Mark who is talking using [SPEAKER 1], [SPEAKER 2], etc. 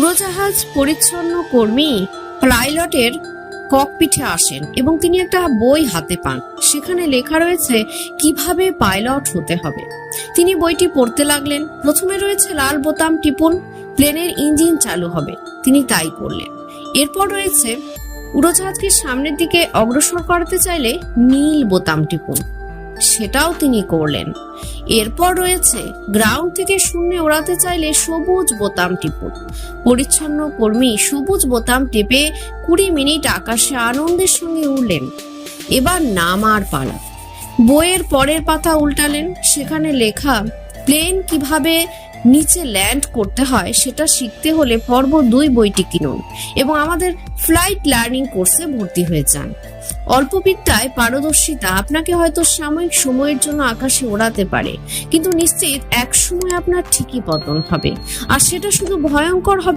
[SPEAKER 1] উড়োজাহাজ পরিচ্ছন্ন কর্মী পাইলটের ককপিটে আসেন এবং তিনি একটা বই হাতে পান। সেখানে লেখা রয়েছে কিভাবে পাইলট হতে হবে। তিনি বইটি পড়তে লাগলেন। প্রথমে রয়েছে লাল বোতাম টিপুন, প্লেনের ইঞ্জিন চালু হবে। তিনি তাই করলেন। এরপর রয়েছে উড়োজাহাজকে সামনের দিকে অগ্রসর করাতে চাইলে নীল বোতাম টিপুন, সেটাও তিনি করলেন। এরপর রয়েছে গ্রাউন্ড থেকে শূন্যে ওড়াতে চাইলে সবুজ বোতাম টিপুন। পরিচ্ছন্ন কর্মী সবুজ বোতাম টিপে 20 মিনিট আকাশে আনন্দের সঙ্গে উড়লেন। এবার নামার পালা। বইয়ের পরের পাতা উল্টালেন। সেখানে লেখা প্লেন কিভাবে নিচে ল্যান্ড করতে হয় সেটা শিখতে হলে পর্ব 2 বইটি কিনুন এবং আমাদের ফ্লাইট লার্নিং কোর্সে ভর্তি হয়ে যান। অল্প বিদ্যায় পারদর্শিতা আপনাকে হয়তো সাময়িক সময়ের জন্য আকাশে ওড়াতে পারে, কিন্তু নিশ্চিত এক সময় আপনার ঠিকই পতন হবে, আর সেটা শুধু ভয়ঙ্কর হবে